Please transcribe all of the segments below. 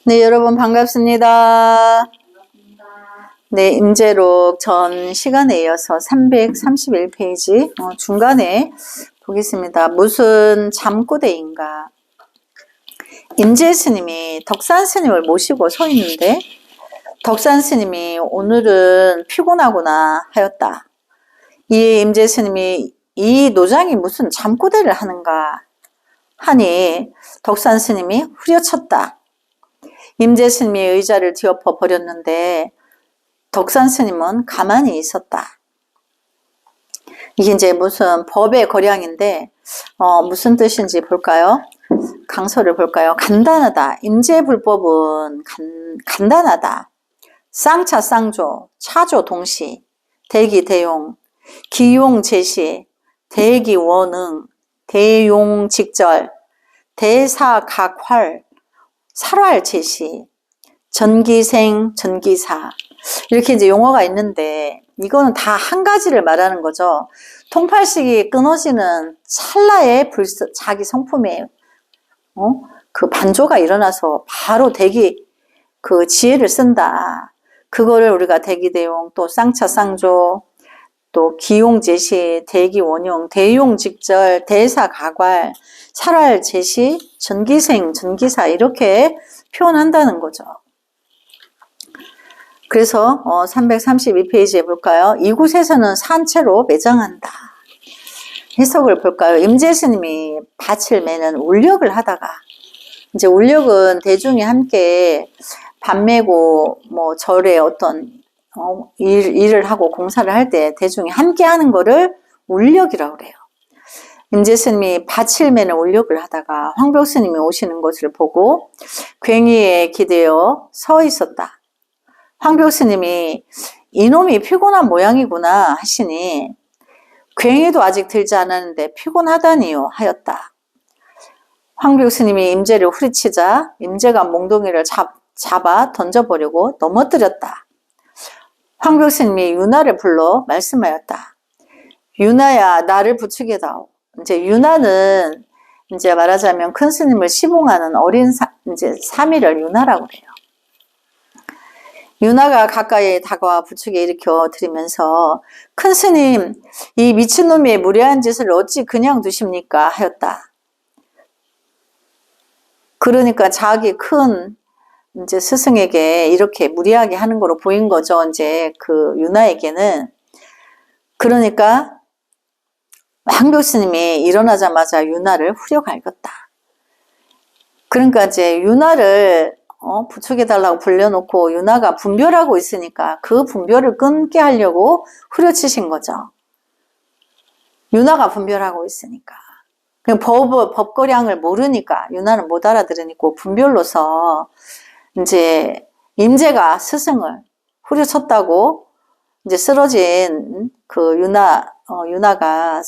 네, 여러분 반갑습니다. 네, 임재록 전 시간에 이어서 331페이지 중간에 보겠습니다. 무슨 잠꼬대인가. 임재 스님이 덕산 스님을 모시고 서 있는데 덕산 스님이 오늘은 피곤하구나 하였다. 이에 임재 스님이 이 노장이 무슨 잠꼬대를 하는가 하니 덕산 스님이 후려쳤다. 임재 스님이 의자를 뒤엎어 버렸는데 덕산 스님은 가만히 있었다. 이게 이제 무슨 법의 거량인데 무슨 뜻인지 볼까요? 강서를 볼까요? 간단하다. 임재불법은 간단하다. 쌍차 쌍조, 차조 동시, 대기 대용, 기용 제시, 대기 원응, 대용 직절, 대사각활, 살활 제시, 전기생, 전기사 이렇게 이제 용어가 있는데 이거는 다 한 가지를 말하는 거죠. 통팔식이 끊어지는 찰나에 자기 성품에 그 반조가 일어나서 바로 대기 그 지혜를 쓴다. 그거를 우리가 대기대용 또 쌍차 쌍조 또 기용제시, 대기원용, 대용직절, 대사가괄, 살활 제시, 전기생, 전기사 이렇게 표현한다는 거죠. 그래서 332페이지에 볼까요? 이곳에서는 산채로 매장한다. 해석을 볼까요? 임재 스님이 밭을 매는 울력을 하다가 이제 울력은 대중이 함께 밭 매고 뭐 절에 어떤 일을 하고 공사를 할 때 대중이 함께 하는 거를 울력이라고 그래요. 임재 스님이 밭을 매는 울력을 하다가 황벽 스님이 오시는 것을 보고 괭이에 기대어 서 있었다. 황벽 스님이 이놈이 피곤한 모양이구나 하시니 괭이도 아직 들지 않았는데 피곤하다니요 하였다. 황벽 스님이 임재를 후리치자 임재가 몽둥이를 잡아 던져버리고 넘어뜨렸다. 황벽 스님이 유나를 불러 말씀하였다. 유나야, 나를 부추게다오. 이제 유나는 이제 말하자면 큰 스님을 시봉하는 어린 이제 사미를 유나라고 그래요. 유나가 가까이 다가와 부축에 일으켜 드리면서 큰 스님, 이 미친놈의 무례한 짓을 어찌 그냥 두십니까? 하였다. 그러니까 자기 큰 이제 스승에게 이렇게 무리하게 하는 거로 보인 거죠. 이제 그 유나에게는. 그러니까 황벽 스님이 일어나자마자 유나를 후려갈겼다. 그러니까 이제 유나를 부축해달라고 불려놓고 유나가 분별하고 있으니까 그 분별을 끊게 하려고 후려치신 거죠. 유나가 분별하고 있으니까. 그냥 법거량을 모르니까 유나는 못 알아들으니까 분별로서 이제 임재가 스승을 후려쳤다고 이제 쓰러진 그 유나가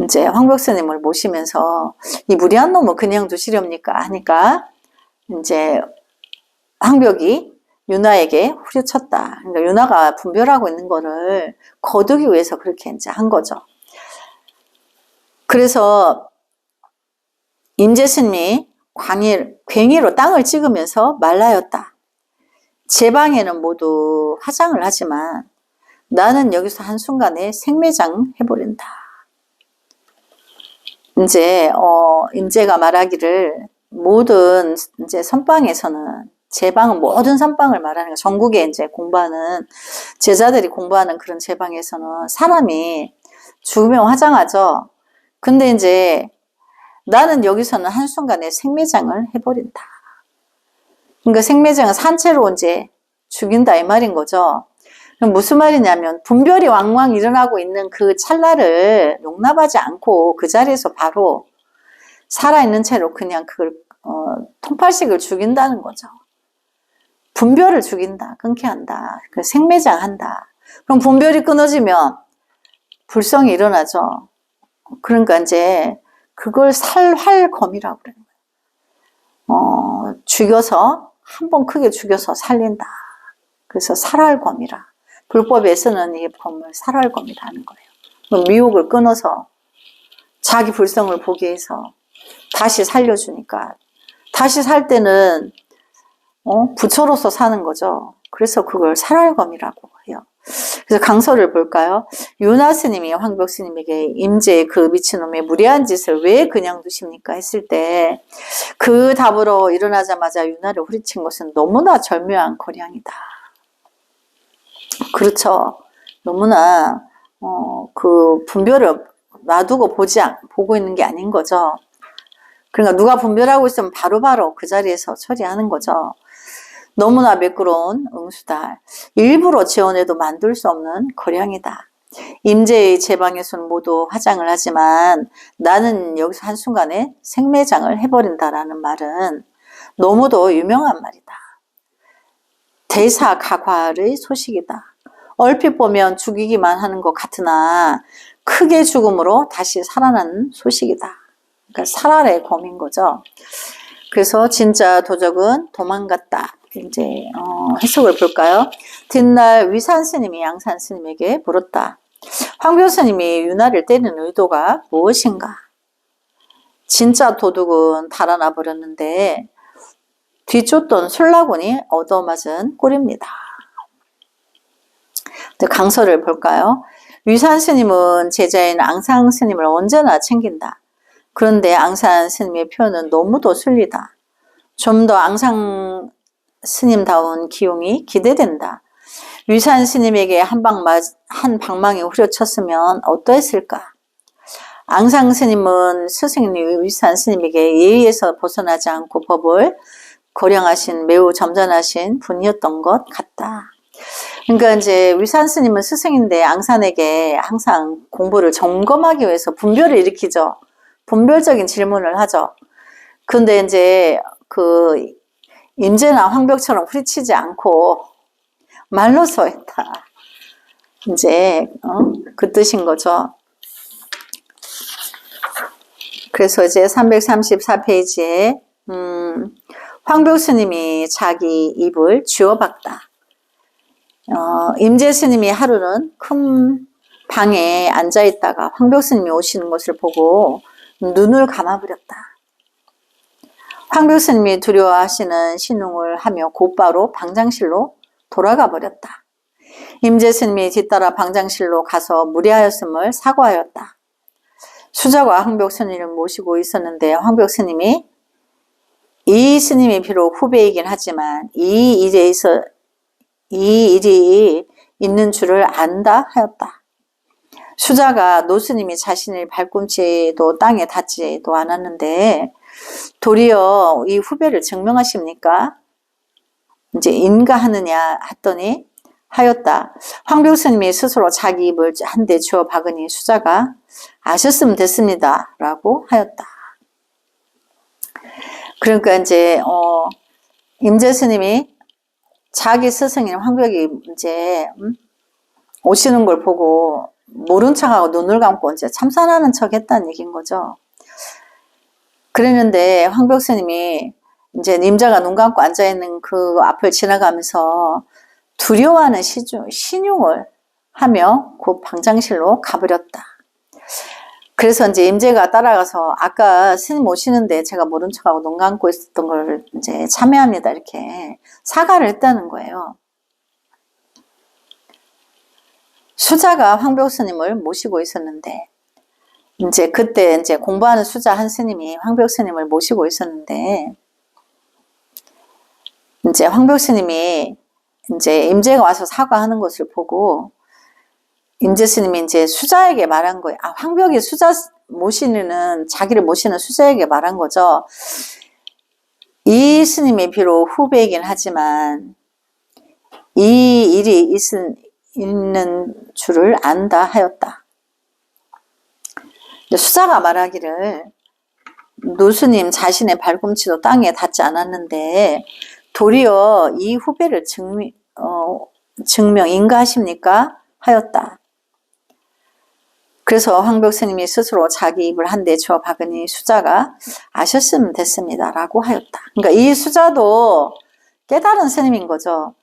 이제 황벽 스님을 모시면서 이 무리한 놈을 그냥 두시렵니까 하니까 이제 황벽이 유나에게 후려쳤다. 그러니까 유나가 분별하고 있는 거를 거두기 위해서 그렇게 이제 한 거죠. 그래서 임재 스님이 괭이로 땅을 찍으면서 말하였다. 제 방에는 모두 화장을 하지만 나는 여기서 한순간에 생매장 해버린다. 이제 임재가 말하기를 모든 이제 선방에서는 제방은 모든 선방을 말하는 거. 전국에 이제 공부하는 제자들이 공부하는 그런 제방에서는 사람이 죽으면 화장하죠. 근데 이제 나는 여기서는 한순간에 생매장을 해버린다. 그러니까 생매장은 산채로 이제 죽인다 이 말인 거죠. 그럼 무슨 말이냐면 분별이 왕왕 일어나고 있는 그 찰나를 용납하지 않고 그 자리에서 바로 살아있는 채로 그냥 그걸 통팔식을 죽인다는 거죠. 분별을 죽인다, 끊게 한다, 생매장한다. 그럼 분별이 끊어지면 불성이 일어나죠. 그러니까 이제 그걸 살활검이라고 그래요. 죽여서 한번 크게 죽여서 살린다. 그래서 살활검이라. 불법에 쓰는 이 검을 살활검이라 하는 거예요. 미혹을 끊어서 자기 불성을 보게 해서 다시 살려주니까 다시 살 때는 부처로서 사는 거죠. 그래서 그걸 살알검이라고 해요. 그래서 강서를 볼까요? 윤화 스님이 황벽 스님에게 임재 그 미친놈의 무례한 짓을 왜 그냥 두십니까? 했을 때 그 답으로 일어나자마자 윤화를 후리친 것은 너무나 절묘한 거량이다. 그렇죠. 너무나 그 분별을 놔두고 보고 있는 게 아닌 거죠. 그러니까 누가 분별하고 있으면 바로바로 그 자리에서 처리하는 거죠. 너무나 매끄러운 응수다. 일부러 지어내도 만들 수 없는 거량이다. 임재의 제방에서는 모두 화장을 하지만 나는 여기서 한순간에 생매장을 해버린다라는 말은 너무도 유명한 말이다. 대사가괄의 소식이다. 얼핏 보면 죽이기만 하는 것 같으나 크게 죽음으로 다시 살아나는 소식이다. 그러니까 살아의 검인 거죠. 그래서 진짜 도적은 도망갔다. 이제 해석을 볼까요? 뒷날 위산 스님이 양산 스님에게 물었다. 황교 스님이 윤화를 때리는 의도가 무엇인가? 진짜 도둑은 달아나 버렸는데 뒤쫓던 술라군이 얻어맞은 꼴입니다. 강서를 볼까요? 위산 스님은 제자인 앙상 스님을 언제나 챙긴다. 그런데 앙산 스님의 표현은 너무도 순리다. 좀 더 앙상 스님다운 기용이 기대된다. 위산 스님에게 한 방망이 후려쳤으면 어떠했을까? 앙상 스님은 스승님 위산 스님에게 예의에서 벗어나지 않고 법을 거량하신 매우 점잖으신 분이었던 것 같다. 그러니까 이제 위산 스님은 스승인데 앙산에게 항상 공부를 점검하기 위해서 분별을 일으키죠. 분별적인 질문을 하죠. 근데 이제 그 임재나 황벽처럼 후리치지 않고 말로써 했다. 이제 그 뜻인 거죠. 그래서 이제 334페이지에 황벽 스님이 자기 입을 쥐어박다. 임재 스님이 하루는 큰 방에 앉아 있다가 황벽 스님이 오시는 것을 보고 눈을 감아버렸다. 황벽 스님이 두려워하시는 신웅을 하며 곧바로 방장실로 돌아가 버렸다. 임재 스님이 뒤따라 방장실로 가서 무례하였음을 사과하였다. 수자가 황벽 스님을 모시고 있었는데 황벽 스님이 이 스님이 비록 후배이긴 하지만 이 일이 있는 줄을 안다 하였다. 수자가 노스님이 자신의 발꿈치도 땅에 닿지도 않았는데 도리어 이 후배를 증명하십니까? 이제 인가하느냐 했더니 하였다. 황벽 스님이 스스로 자기 입을 한 대 주어 박으니 수자가 아셨으면 됐습니다 라고 하였다. 그러니까 이제 임재 스님이 자기 스승인 황벽이 이제 오시는 걸 보고 모른 척하고 눈을 감고 이제 참선하는 척 했다는 얘기인 거죠. 그랬는데 황벽 스님이 이제 임자가 눈 감고 앉아있는 그 앞을 지나가면서 두려워하는 신용을 하며 곧 방장실로 가버렸다. 그래서 이제 임재가 따라가서 아까 스님 오시는데 제가 모른 척하고 눈 감고 있었던 걸 이제 참회합니다. 이렇게 사과를 했다는 거예요. 수자가 황벽 스님을 모시고 있었는데 이제 그때 이제 공부하는 수자 한 스님이 황벽 스님을 모시고 있었는데 이제 황벽 스님이 이제 임재가 와서 사과하는 것을 보고 임재 스님이 이제 수자에게 말한 거예요. 아, 황벽이 수자 자기를 모시는 수자에게 말한 거죠. 이 스님이 비록 후배이긴 하지만 이 일이 있는 줄을 안다 하였다. 수자가 말하기를 노스님 자신의 발꿈치도 땅에 닿지 않았는데 도리어 이 후배를 증명 인가하십니까? 하였다. 그래서 황벽 스님이 스스로 자기 입을 한 대 주어 박으니 수자가 아셨으면 됐습니다 라고 하였다. 그러니까 이 수자도 깨달은 스님인 거죠.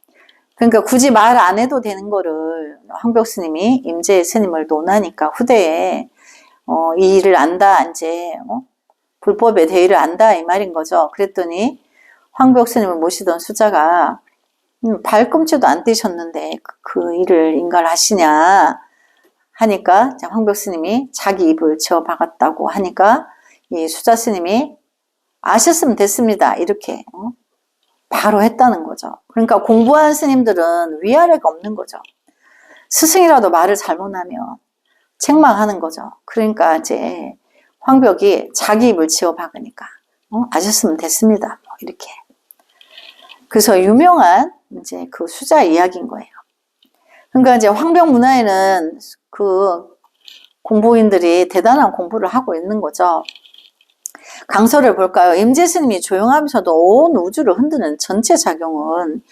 그러니까 굳이 말 안 해도 되는 거를 황벽 스님이 임재 스님을 논하니까 후대에 이 일을 안다 이제 불법의 대의를 안다 이 말인 거죠. 그랬더니 황벽 스님을 모시던 수자가 발꿈치도 안 떼셨는데 그 일을 인갈하시냐 하니까 황벽 스님이 자기 입을 지어 박았다고 하니까 이 수자 스님이 아셨으면 됐습니다. 이렇게 바로 했다는 거죠. 그러니까 공부한 스님들은 위아래가 없는 거죠. 스승이라도 말을 잘못하면 책망하는 거죠. 그러니까 이제 황벽이 자기 입을 지어 박으니까 아셨으면 됐습니다. 이렇게. 그래서 유명한 이제 그 수자 이야기인 거예요. 그러니까 이제 황벽 문화에는 그 공부인들이 대단한 공부를 하고 있는 거죠. 강서를 볼까요? 임재 스님이 조용하면서도 온 우주를 흔드는 전체 작용은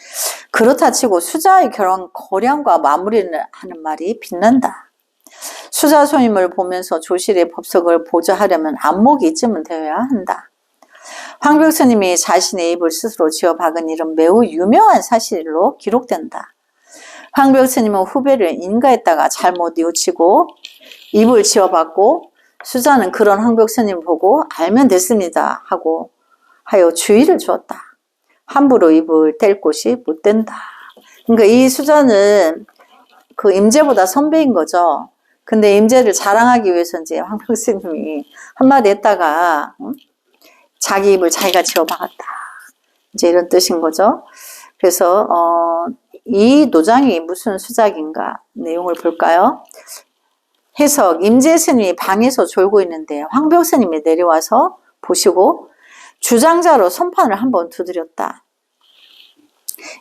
그렇다 치고 수자의 거량과 마무리를 하는 말이 빛난다. 수자 손님을 보면서 조실의 법석을 보좌하려면 안목이 있으면 되어야 한다. 황벽 스님이 자신의 입을 스스로 지어 박은 일은 매우 유명한 사실로 기록된다. 황벽 스님은 후배를 인가했다가 잘못 뉘우치고 입을 지어 박고 수자는 그런 황벽 스님을 보고 알면 됐습니다 하고 하여 주의를 주었다. 함부로 입을 뗄 곳이 못 된다. 그러니까 이 수자는 그 임재보다 선배인 거죠. 근데 임재를 자랑하기 위해서 이제 황벽 스님이 한마디 했다가 자기 입을 자기가 지어 박았다. 이제 이런 뜻인 거죠. 그래서 이 노장이 무슨 수작인가 내용을 볼까요? 해석, 임재 스님이 방에서 졸고 있는데 황벽 스님이 내려와서 보시고 주장자로 선판을 한번 두드렸다.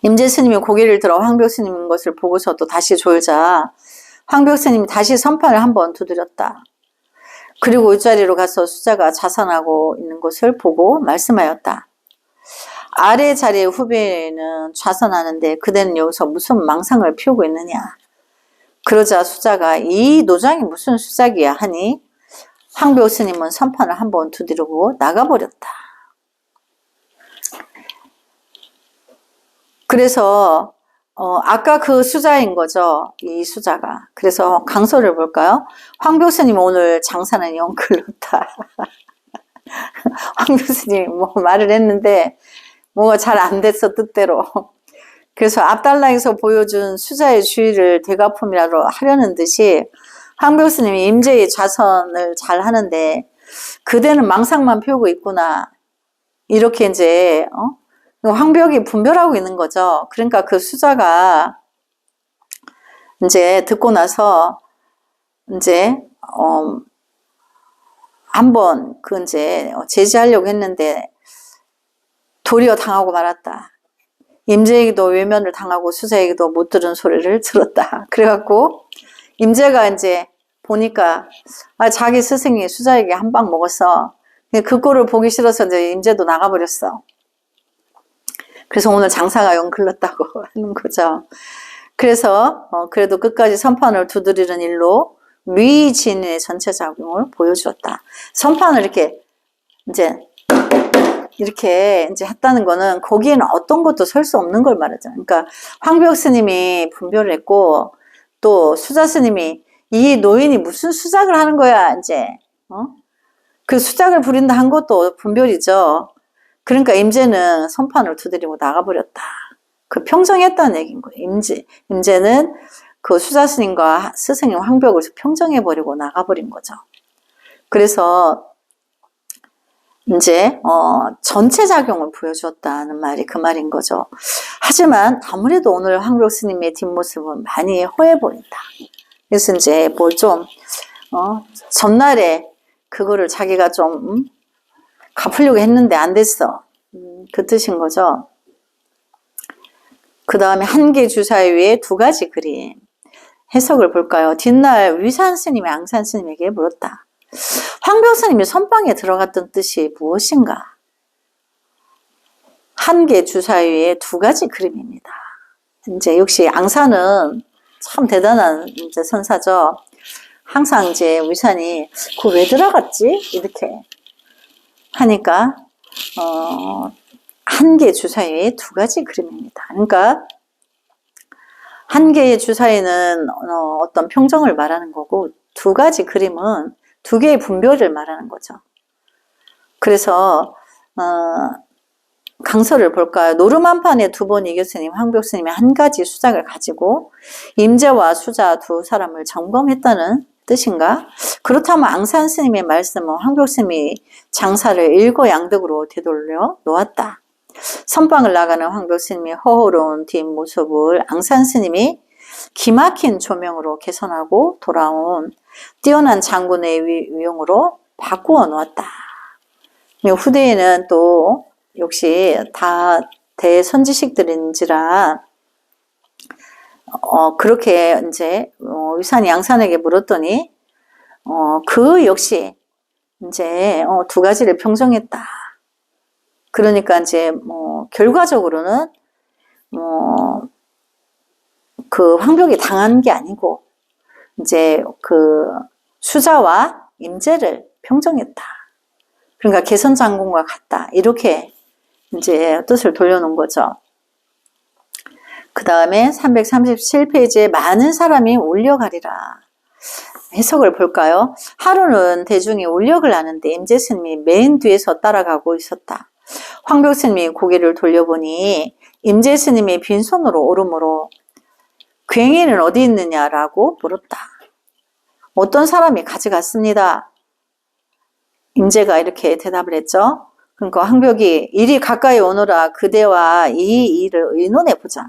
임재 스님이 고개를 들어 황벽 스님인 것을 보고서도 다시 졸자 황벽 스님이 다시 선판을 한번 두드렸다. 그리고 윗자리로 가서 수자가 자산하고 있는 것을 보고 말씀하였다. 아래 자리의 후배는 좌선하는데 그대는 여기서 무슨 망상을 피우고 있느냐. 그러자 수자가 이 노장이 무슨 수작이야 하니 황벽 스님은 선판을 한번 두드리고 나가버렸다. 그래서 아까 그 수자인 거죠. 이 수자가. 그래서 강서를 볼까요? 황벽 스님 오늘 장사는 영 글렀다. 황벽 스님이 뭐 말을 했는데 뭐가 잘 안 됐어 뜻대로. 그래서 앞달락에서 보여준 수자의 주의를 되갚음이라도 하려는 듯이 황벽 스님이 임재의 좌선을 잘 하는데 그대는 망상만 피우고 있구나. 이렇게 이제 황벽이 분별하고 있는 거죠. 그러니까 그 수자가 이제 듣고 나서 이제 한번 그 이제 제지하려고 했는데 도리어 당하고 말았다. 임재에게도 외면을 당하고 수자에게도 못 들은 소리를 들었다. 그래갖고 임재가 이제 보니까 자기 스승이 수자에게 한 방 먹었어. 그 꼴을 보기 싫어서 이제 임재도 나가버렸어. 그래서 오늘 장사가 영 글렀다고 하는 거죠. 그래서 그래도 끝까지 선판을 두드리는 일로 미진의 전체 작용을 보여주었다. 선판을 이렇게 이제 했다는 거는 거기에는 어떤 것도 설 수 없는 걸 말하죠. 그러니까 황벽 스님이 분별을 했고 또 수자 스님이 이 노인이 무슨 수작을 하는 거야 이제 그 수작을 부린다 한 것도 분별이죠. 그러니까 임재는 선판을 두드리고 나가버렸다. 그 평정했다는 얘기인 거예요. 임재는 그 수자 스님과 스승님 황벽을 평정해버리고 나가버린 거죠. 그래서 이제 전체 작용을 보여주었다는 말이 그 말인 거죠. 하지만 아무래도 오늘 황벽 스님의 뒷모습은 많이 허해 보인다. 그래서 이제 뭘 좀 전날에 그거를 자기가 좀 갚으려고 했는데 안 됐어. 그 뜻인 거죠. 그 다음에 한 개 주사 위에 두 가지 그림. 해석을 볼까요? 뒷날 위산 스님이 앙산 스님에게 물었다. 황벽 스님이 선방에 들어갔던 뜻이 무엇인가? 한 개 주사 위에 두 가지 그림입니다. 이제 역시 앙산은 참 대단한 이제 선사죠. 항상 이제 위산이 그 왜 들어갔지? 이렇게 하니까 한 개 주사위에 두 가지 그림입니다. 그러니까 한 개의 주사위는 어떤 평정을 말하는 거고 두 가지 그림은 두 개의 분별을 말하는 거죠. 그래서 강서를 볼까요? 노름한판에 2번 이겼으님, 황벽스님이 한 가지 수작을 가지고 임재와 수자 두 사람을 점검했다는 뜻인가? 그렇다면 앙산스님의 말씀은 황벽스님이 장사를 일거양득으로 되돌려 놓았다. 선방을 나가는 황벽스님의 허허로운 뒷모습을 앙산스님이 기막힌 조명으로 개선하고 돌아온 뛰어난 장군의 위용으로 바꾸어 놓았다. 후대에는 또 역시 다 대선지식들인지라 그렇게 이제 위산이 양산에게 물었더니 그 역시 이제 2가지를 평정했다. 그러니까 이제 결과적으로는 그 황벽이 당한 게 아니고 이제 그 수자와 임재를 평정했다. 그러니까 개선장군과 같다. 이렇게 이제 뜻을 돌려놓은 거죠. 그 다음에 337페이지에 많은 사람이 울려가리라. 해석을 볼까요? 하루는 대중이 울력을 하는데 임재스님이 맨 뒤에서 따라가고 있었다. 황벽스님이 고개를 돌려보니 임재스님이 빈손으로 오르므로 괭이는 어디 있느냐라고 물었다. 어떤 사람이 가져갔습니다. 임재가 이렇게 대답을 했죠. 그러니까 황벽이 이리 가까이 오너라 그대와 이 일을 의논해보자.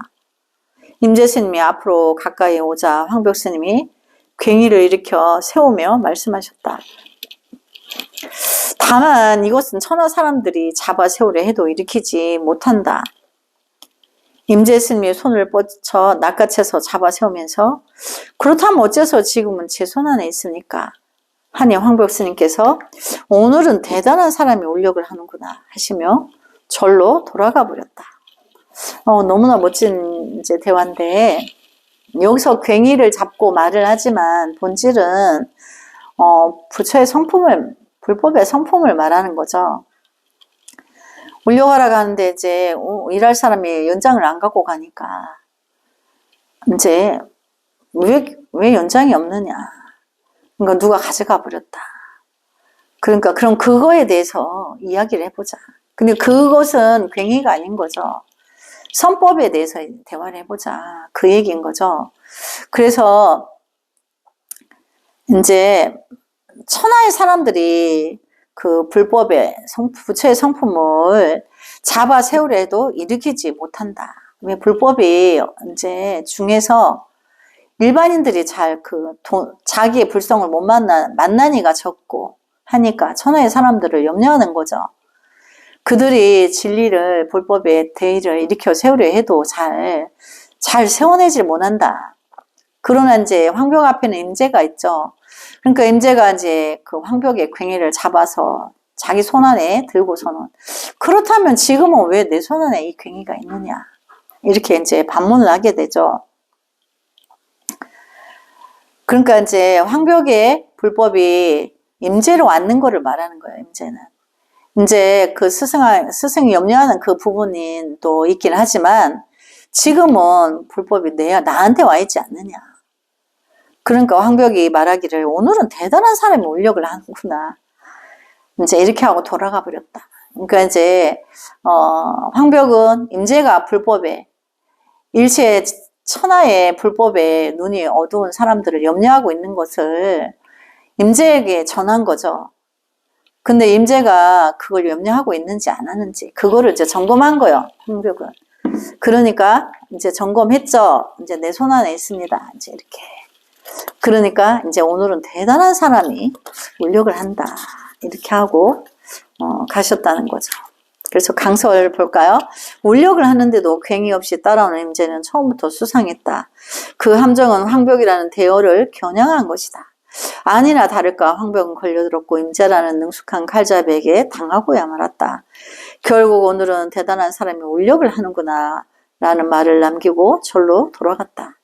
임재스님이 앞으로 가까이 오자 황벽스님이 괭이를 일으켜 세우며 말씀하셨다. 다만 이것은 천하 사람들이 잡아 세우려 해도 일으키지 못한다. 임재스님이 손을 뻗쳐 낚아채서 잡아 세우면서 그렇다면 어째서 지금은 제 손 안에 있습니까? 하니 황벽스님께서 오늘은 대단한 사람이 울력을 하는구나 하시며 절로 돌아가 버렸다. 너무나 멋진 이제 대화인데 여기서 괭이를 잡고 말을 하지만 본질은 부처의 성품을 불법의 성품을 말하는 거죠. 울려가라 가는데 이제 일할 사람이 연장을 안 갖고 가니까 이제 왜 연장이 없느냐. 그러니까 누가 가져가 버렸다. 그러니까 그럼 그거에 대해서 이야기를 해보자. 근데 그것은 괭이가 아닌 거죠. 선법에 대해서 대화를 해보자. 그 얘기인 거죠. 그래서 이제 천하의 사람들이 그 불법의 부처의 성품을 잡아 세우려 해도 일으키지 못한다. 왜 불법이 이제 중에서 일반인들이 잘 자기의 불성을 못 만나니가 적고 하니까 천하의 사람들을 염려하는 거죠. 그들이 진리를 불법의 대의를 일으켜 세우려 해도 잘 세워내질 못한다. 그러나 이제 황벽 앞에는 임재가 있죠. 그러니까 임재가 이제 그 황벽의 괭이를 잡아서 자기 손 안에 들고서는 그렇다면 지금은 왜 내 손 안에 이 괭이가 있느냐. 이렇게 이제 반문을 하게 되죠. 그러니까 이제 황벽의 불법이 임재로 앉는 거를 말하는 거예요, 임재는. 이제 그 스승이 염려하는 그 부분이 또 있긴 하지만 지금은 불법이 나한테 와 있지 않느냐. 그러니까 황벽이 말하기를 오늘은 대단한 사람이 울력을 하는구나. 이제 이렇게 하고 돌아가 버렸다. 그러니까 이제 황벽은 임재가 불법에 일체 천하의 불법에 눈이 어두운 사람들을 염려하고 있는 것을 임재에게 전한 거죠. 근데 임재가 그걸 염려하고 있는지 안 하는지 그거를 이제 점검한 거예요. 황벽은. 그러니까 이제 점검했죠. 이제 내 손 안에 있습니다. 이제 이렇게. 그러니까 이제 오늘은 대단한 사람이 울력을 한다. 이렇게 하고 가셨다는 거죠. 그래서 강설 볼까요? 울력을 하는데도 괭이 없이 따라오는 임재는 처음부터 수상했다. 그 함정은 황벽이라는 대어를 겨냥한 것이다. 아니나 다를까 황벽은 걸려들었고 임재라는 능숙한 칼잡이에게 당하고야 말았다. 결국 오늘은 대단한 사람이 울력을 하는구나 라는 말을 남기고 절로 돌아갔다.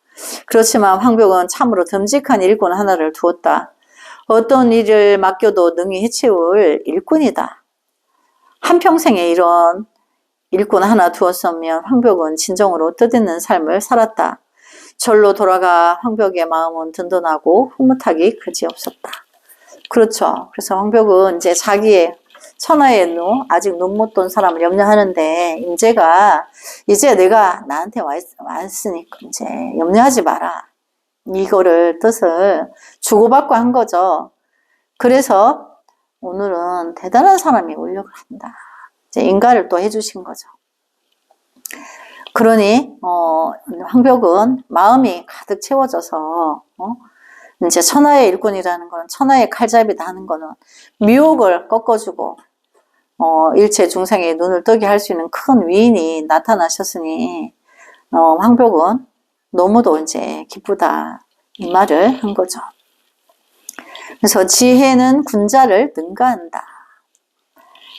그렇지만 황벽은 참으로 듬직한 일꾼 하나를 두었다. 어떤 일을 맡겨도 능히 해치울 일꾼이다. 한평생에 이런 일꾼 하나 두었으면 황벽은 진정으로 뜻있는 삶을 살았다. 절로 돌아가 황벽의 마음은 든든하고 흐뭇하기 그지없었다. 그렇죠. 그래서 황벽은 이제 자기의 천하의 아직 눈 못 뜬 사람을 염려하는데, 임재가 이제 내가 나한테 왔으니까 이제 염려하지 마라. 이거를 뜻을 주고받고 한 거죠. 그래서 오늘은 대단한 사람이 울력을 한다. 이제 인가를 또 해주신 거죠. 그러니 황벽은 마음이 가득 채워져서 이제 천하의 일꾼이라는 거는, 천하의 칼잡이다 하는 거는 미혹을 꺾어주고 일체 중생의 눈을 뜨게 할 수 있는 큰 위인이 나타나셨으니 황벽은 너무도 이제 기쁘다 이 말을 한 거죠. 그래서 지혜는 군자를 능가한다.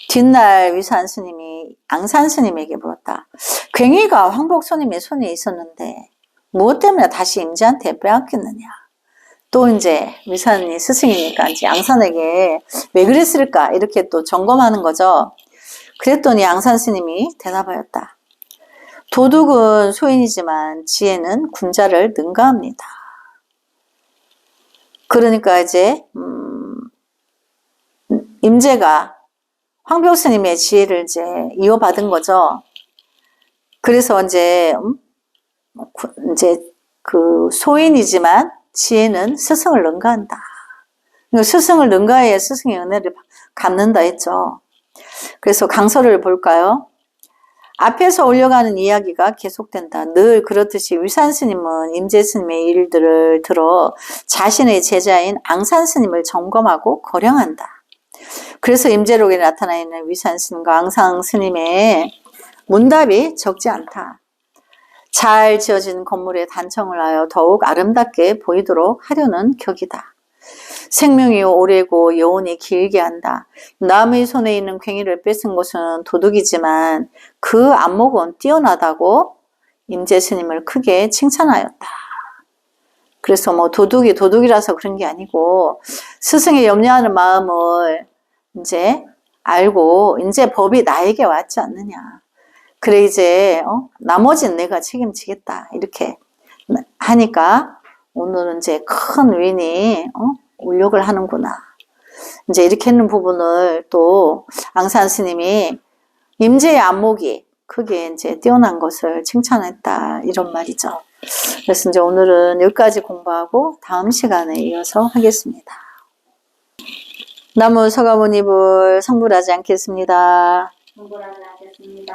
뒷날 위산 스님이 앙산 스님에게 물었다. 괭이가 황복 스님의 손에 있었는데 무엇 때문에 다시 임재한테 빼앗겼느냐. 또 이제 위산이 스승이니까 이제 앙산에게 왜 그랬을까 이렇게 또 점검하는 거죠. 그랬더니 앙산 스님이 대답하였다. 도둑은 소인이지만 지혜는 군자를 능가합니다. 그러니까 이제 임재가 황벽 스님의 지혜를 이제 이어받은 거죠. 그래서 이제 그 소인이지만 지혜는 스승을 능가한다. 스승을 능가해야 스승의 은혜를 갚는다 했죠. 그래서 강서를 볼까요? 앞에서 올려가는 이야기가 계속된다. 늘 그렇듯이 위산 스님은 임재 스님의 일들을 들어 자신의 제자인 앙산 스님을 점검하고 거령한다. 그래서 임재록에 나타나 있는 위산 스님과 앙산 스님의 문답이 적지 않다. 잘 지어진 건물의 단청을 하여 더욱 아름답게 보이도록 하려는 격이다. 생명이 오래고 여운이 길게 한다. 남의 손에 있는 괭이를 뺏은 것은 도둑이지만 그 안목은 뛰어나다고 임재 스님을 크게 칭찬하였다. 그래서 뭐 도둑이 도둑이라서 그런 게 아니고 스승의 염려하는 마음을 이제 알고 이제 법이 나에게 왔지 않느냐. 그래 이제 나머지는 내가 책임지겠다 이렇게 하니까 오늘은 이제 큰 위인이 울력을 하는구나. 이제 이렇게 있는 부분을 또 앙산 스님이 임재의 안목이 크게 이제 뛰어난 것을 칭찬했다 이런 말이죠. 그래서 이제 오늘은 여기까지 공부하고 다음 시간에 이어서 하겠습니다. 나무 서가모니불 성불하지 않겠습니다. 성불하지 않겠습니다.